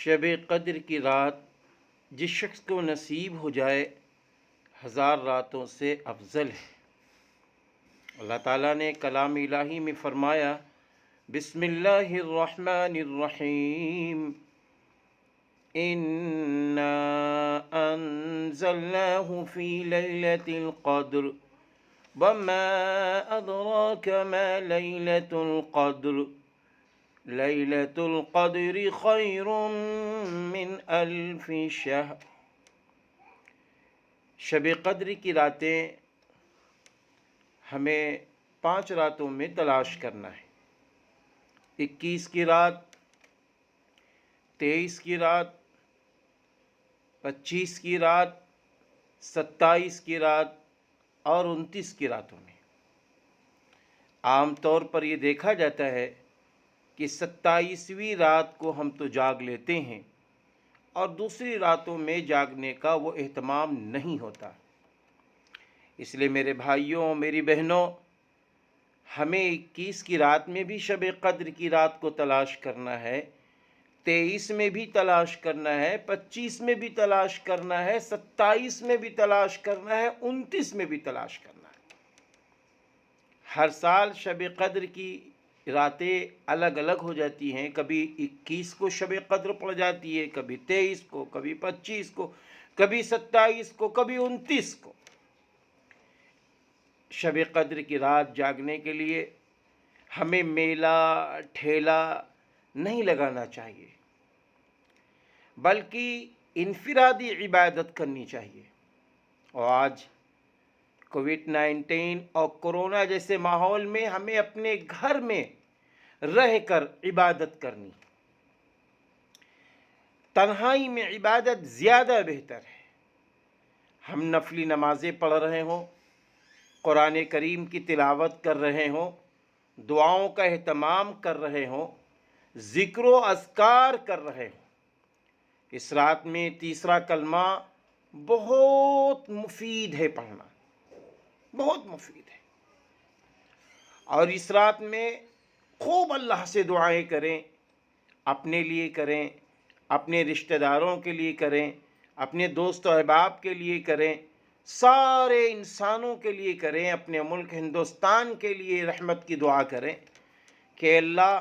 شب قدر کی رات جس شخص کو نصیب ہو جائے 1000 راتوں سے افضل ہے۔ اللہ تعالیٰ نے کلام الہی میں فرمایا بسم اللہ الرحمن الرحیم انا انزلناہ فی لیلۃ القدر وما ادراک ما لیلۃ القدر لیلۃ القدر خیر من الف شہر۔ شب قدر کی راتیں ہمیں 5 راتوں میں تلاش کرنا ہے۔ 21 کی رات، 23 کی رات، 25 کی رات، 27 کی رات اور 29 کی راتوں میں۔ عام طور پر یہ دیکھا جاتا ہے کہ 27ویں رات کو ہم تو جاگ لیتے ہیں اور دوسری راتوں میں جاگنے کا وہ اہتمام نہیں ہوتا۔ اس لیے میرے بھائیوں، میری بہنوں، ہمیں 21 کی رات میں بھی شب قدر کی رات کو تلاش کرنا ہے، 23 میں بھی تلاش کرنا ہے، 25 میں بھی تلاش کرنا ہے، 27 میں بھی تلاش کرنا ہے، 29 میں بھی تلاش کرنا ہے۔ ہر سال شب قدر کی راتیں الگ الگ ہو جاتی ہیں، کبھی 21 کو شب قدر پڑ جاتی ہے، کبھی 23 کو، کبھی 25 کو، کبھی 27 کو، کبھی 29 کو۔ شب قدر کی رات جاگنے کے لیے ہمیں میلہ ٹھیلا نہیں لگانا چاہیے، بلکہ انفرادی عبادت کرنی چاہیے۔ اور آج کووڈ-19 اور کورونا جیسے ماحول میں ہمیں اپنے گھر میں رہ کر عبادت کرنی، تنہائی میں عبادت زیادہ بہتر ہے۔ ہم نفلی نمازیں پڑھ رہے ہوں، قرآن کریم کی تلاوت کر رہے ہوں، دعاؤں کا اہتمام کر رہے ہوں، ذکر و اذکار کر رہے ہوں۔ اس رات میں تیسرا کلمہ بہت مفید ہے پڑھنا، بہت مفید ہے۔ اور اس رات میں خوب اللہ سے دعائیں کریں، اپنے لیے کریں، اپنے رشتہ داروں کے لیے کریں، اپنے دوست و احباب کے لیے کریں، سارے انسانوں کے لیے کریں، اپنے ملک ہندوستان کے لیے رحمت کی دعا کریں کہ اللہ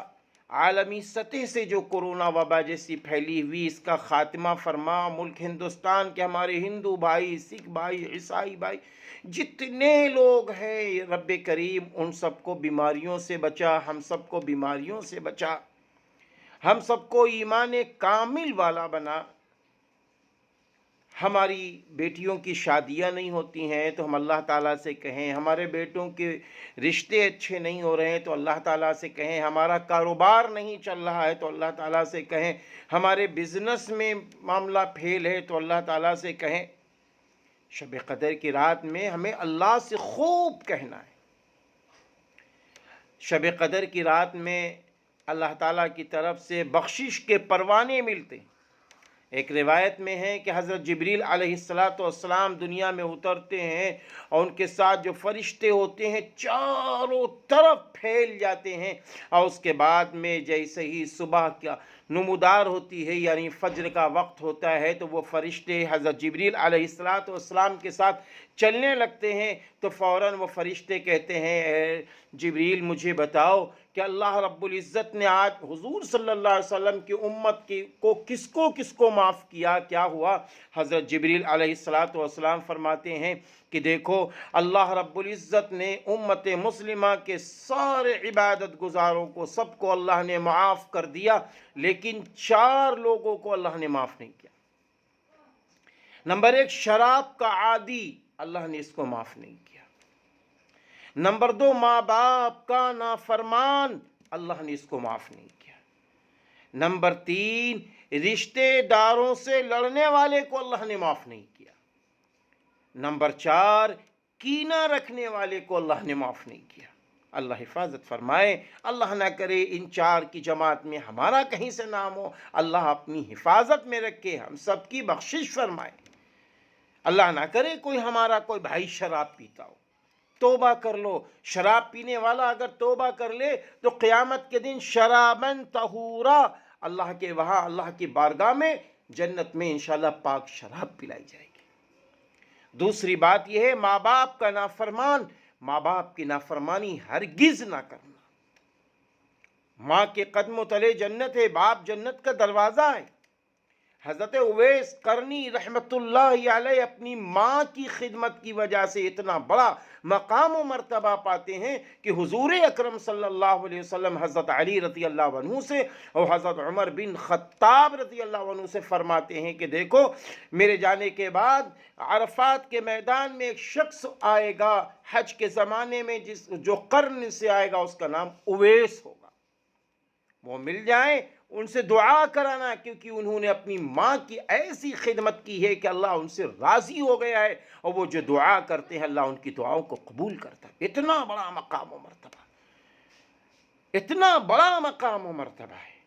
عالمی سطح سے جو کورونا وبا جیسی پھیلی ہوئی اس کا خاتمہ فرما، ملک ہندوستان کے ہمارے ہندو بھائی، سکھ بھائی، عیسائی بھائی، جتنے لوگ ہیں رب کریم ان سب کو بیماریوں سے بچا، ہم سب کو بیماریوں سے بچا، ہم سب کو ایمان کامل والا بنا۔ ہماری بیٹیوں کی شادیاں نہیں ہوتی ہیں تو ہم اللہ تعالیٰ سے کہیں، ہمارے بیٹوں کے رشتے اچھے نہیں ہو رہے ہیں تو اللہ تعالیٰ سے کہیں، ہمارا کاروبار نہیں چل رہا ہے تو اللہ تعالیٰ سے کہیں، ہمارے بزنس میں معاملہ پھیل ہے تو اللہ تعالیٰ سے کہیں۔ شب قدر کی رات میں ہمیں اللہ سے خوب کہنا ہے۔ شب قدر کی رات میں اللہ تعالیٰ کی طرف سے بخشش کے پروانے ملتے ہیں۔ ایک روایت میں ہے کہ حضرت جبریل علیہ السلام دنیا میں اترتے ہیں اور ان کے ساتھ جو فرشتے ہوتے ہیں چاروں طرف پھیل جاتے ہیں، اور اس کے بعد میں جیسے ہی صبح کا نمودار ہوتی ہے یعنی فجر کا وقت ہوتا ہے تو وہ فرشتے حضرت جبریل علیہ السلام کے ساتھ چلنے لگتے ہیں، تو فوراً وہ فرشتے کہتے ہیں اے جبریل مجھے بتاؤ کہ اللہ رب العزت نے آج حضور صلی اللہ علیہ وسلم کی امت کو کس کو معاف کیا، کیا ہوا؟ حضرت جبریل علیہ السلام فرماتے ہیں کہ دیکھو اللہ رب العزت نے امت مسلمہ کے سارے عبادت گزاروں کو سب کو اللہ نے معاف کر دیا، لیکن 4 لوگوں کو اللہ نے معاف نہیں کیا۔ نمبر 1 شراب کا عادی، اللہ نے اس کو معاف نہیں کیا۔ نمبر 2 ماں باپ کا نافرمان، اللہ نے اس کو معاف نہیں کیا۔ نمبر 3 رشتے داروں سے لڑنے والے کو اللہ نے معاف نہیں کیا۔ نمبر 4 کینہ رکھنے والے کو اللہ نے معاف نہیں کیا۔ اللہ حفاظت فرمائے، اللہ نہ کرے ان 4 کی جماعت میں ہمارا کہیں سے نام ہو، اللہ اپنی حفاظت میں رکھے، ہم سب کی بخشش فرمائے۔ اللہ نہ کرے ہمارا کوئی بھائی شراب پیتا ہو، توبہ کر لو۔ شراب پینے والا اگر توبہ کر لے تو قیامت کے دن شرابن طہورا اللہ کے وہاں اللہ کی بارگاہ میں جنت میں انشاءاللہ پاک شراب پلائی جائے گی۔ دوسری بات یہ ہے ماں باپ کا نافرمان، ماں باپ کی نافرمانی ہرگز نہ کرنا۔ ماں کے قدموں تلے جنت ہے، باپ جنت کا دروازہ ہے۔ حضرت اویس قرنی رحمت اللہ علیہ اپنی ماں کی خدمت کی وجہ سے اتنا بڑا مقام و مرتبہ پاتے ہیں کہ حضور اکرم صلی اللہ علیہ وسلم حضرت علی رضی اللہ عنہ سے اور حضرت عمر بن خطاب رضی اللہ عنہ سے فرماتے ہیں کہ دیکھو میرے جانے کے بعد عرفات کے میدان میں ایک شخص آئے گا حج کے زمانے میں جو قرن سے آئے گا، اس کا نام اویس ہوگا۔ وہ مل جائیں، ان سے دعا کرانا، کیونکہ انہوں نے اپنی ماں کی ایسی خدمت کی ہے کہ اللہ ان سے راضی ہو گیا ہے، اور وہ جو دعا کرتے ہیں اللہ ان کی دعاؤں کو قبول کرتا ہے۔ اتنا بڑا مقام و مرتبہ، اتنا بڑا مقام و مرتبہ ہے۔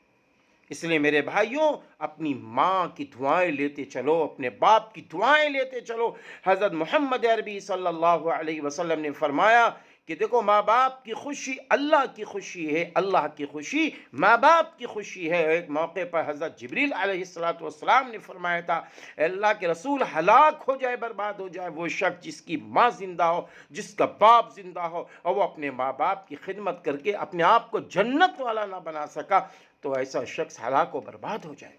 اس لیے میرے بھائیوں اپنی ماں کی دعائیں لیتے چلو، اپنے باپ کی دعائیں لیتے چلو۔ حضرت محمد عربی صلی اللہ علیہ وسلم نے فرمایا کہ دیکھو ماں باپ کی خوشی اللہ کی خوشی ہے، اللہ کی خوشی ماں باپ کی خوشی ہے۔ ایک موقع پر حضرت جبریل علیہ السلام نے فرمایا تھا، اے اللہ کے رسول ہلاک ہو جائے، برباد ہو جائے وہ شخص جس کی ماں زندہ ہو، جس کا باپ زندہ ہو، اور وہ اپنے ماں باپ کی خدمت کر کے اپنے آپ کو جنت والا نہ بنا سکا، تو ایسا شخص ہلاک و برباد ہو جائے۔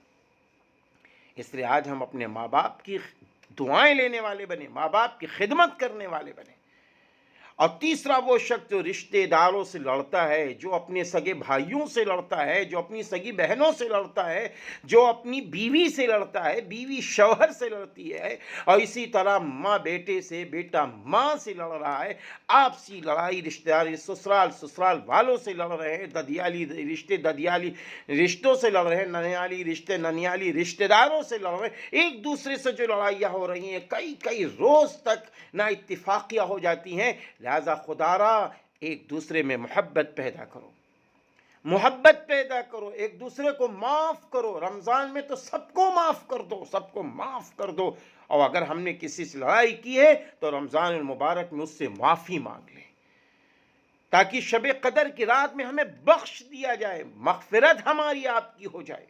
اس لیے آج ہم اپنے ماں باپ کی دعائیں لینے والے بنے، ماں باپ کی خدمت کرنے والے بنے۔ اور تیسرا وہ شخص جو رشتہ داروں سے لڑتا ہے، جو اپنے سگے بھائیوں سے لڑتا ہے، جو اپنی سگی بہنوں سے لڑتا ہے، جو اپنی بیوی سے لڑتا ہے، بیوی شوہر سے لڑتی ہے، اور اسی طرح ماں بیٹے سے، بیٹا ماں سے لڑ رہا ہے، آپسی لڑائی رشتہ داری، سسرال والوں سے لڑ رہے ہیں، ددیالی رشتوں سے لڑ رہے ہیں، ننیالی رشتہ داروں سے لڑ رہے ہیں، ایک دوسرے سے جو لڑائیاں ہو رہی ہیں کئی روز تک نا اتفاقیاں ہو جاتی ہیں۔ لہذا خدا را ایک دوسرے میں محبت پیدا کرو، محبت پیدا کرو، ایک دوسرے کو معاف کرو۔ رمضان میں تو سب کو معاف کر دو، سب کو معاف کر دو، اور اگر ہم نے کسی سے لڑائی کی ہے تو رمضان المبارک میں اس سے معافی مانگ لیں، تاکہ شب قدر کی رات میں ہمیں بخش دیا جائے، مغفرت ہماری آپ کی ہو جائے۔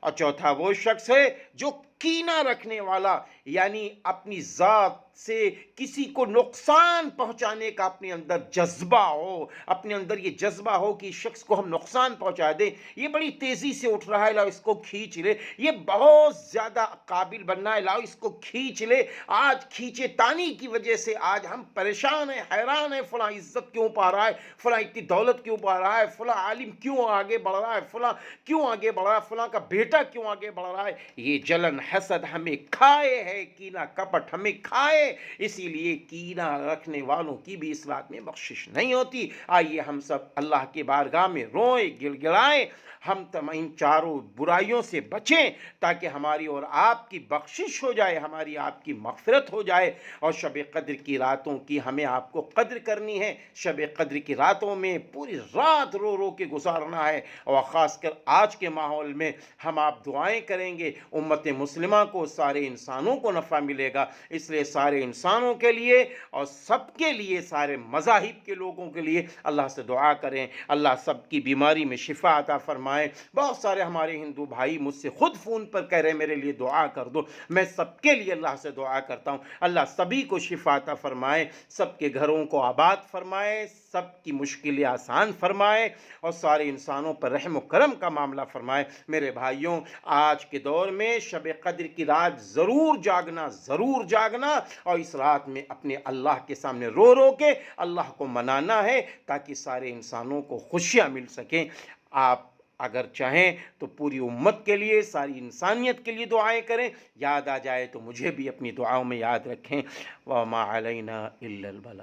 اور چوتھا وہ شخص ہے جو کینہ رکھنے والا، یعنی اپنی ذات سے کسی کو نقصان پہنچانے کا اپنے اندر جذبہ ہو، اپنے اندر یہ جذبہ ہو کہ اس شخص کو ہم نقصان پہنچا دیں، یہ بڑی تیزی سے اٹھ رہا ہے، لاؤ اس کو کھینچ لے، یہ بہت زیادہ قابل بننا ہے، لاؤ اس کو کھینچ لے۔ آج کھینچے تانی کی وجہ سے آج ہم پریشان ہیں، حیران ہیں، فلاں عزت کیوں پا رہا ہے، فلاں اتنی دولت کیوں پا رہا ہے، فلاں عالم کیوں آگے بڑھ رہا ہے، فلاں کیوں آگے بڑھ رہا ہے، فلاں کا بیٹا کیوں آگے بڑھ رہا ہے۔ یہ جلن حسد ہمیں کھائے ہے، کینہ کپٹ ہمیں کھائے، اسی لیے کینہ رکھنے والوں کی بھی اس رات میں بخشش نہیں ہوتی۔ آئیے ہم سب اللہ کے بارگاہ میں روئیں، گڑ گڑائیں، ہم ان چاروں برائیوں سے بچیں، تاکہ ہماری اور آپ کی بخشش ہو جائے، ہماری آپ کی مغفرت ہو جائے۔ اور شب قدر کی راتوں کی ہمیں آپ کو قدر کرنی ہے، شب قدر کی راتوں میں پوری رات رو رو کے گزارنا ہے، اور خاص کر آج کے ماحول میں ہم آپ دعائیں کریں گے، امت مسلمہ کو، سارے انسانوں کو نفع ملے گا۔ اس لیے سارے انسانوں کے لیے اور سب کے لیے، سارے مذاہب کے لوگوں کے لیے اللہ سے دعا کریں، اللہ سب کی بیماری میں شفا عطا فرمائے۔ بہت سارے ہمارے ہندو بھائی مجھ سے خود فون پر کہہ رہے میرے لیے دعا کر دو، میں سب کے لیے اللہ سے دعا کرتا ہوں، اللہ سبھی کو شفا عطا فرمائے، سب کے گھروں کو آباد فرمائے، سب کی مشکلیں آسان فرمائے، اور سارے انسانوں پر رحم و کرم کا معاملہ فرمائے۔ میرے بھائیوں آج کے دور میں شب قدر کی رات ضرور جاگنا، اور اس رات میں اپنے اللہ کے سامنے رو رو کے اللہ کو منانا ہے، تاکہ سارے انسانوں کو خوشیاں مل سکیں۔ آپ اگر چاہیں تو پوری امت کے لیے، ساری انسانیت کے لیے دعائیں کریں، یاد آ جائے تو مجھے بھی اپنی دعاؤں میں یاد رکھیں۔ وَمَا عَلَيْنَا إِلَّا الْبَلَاغُ۔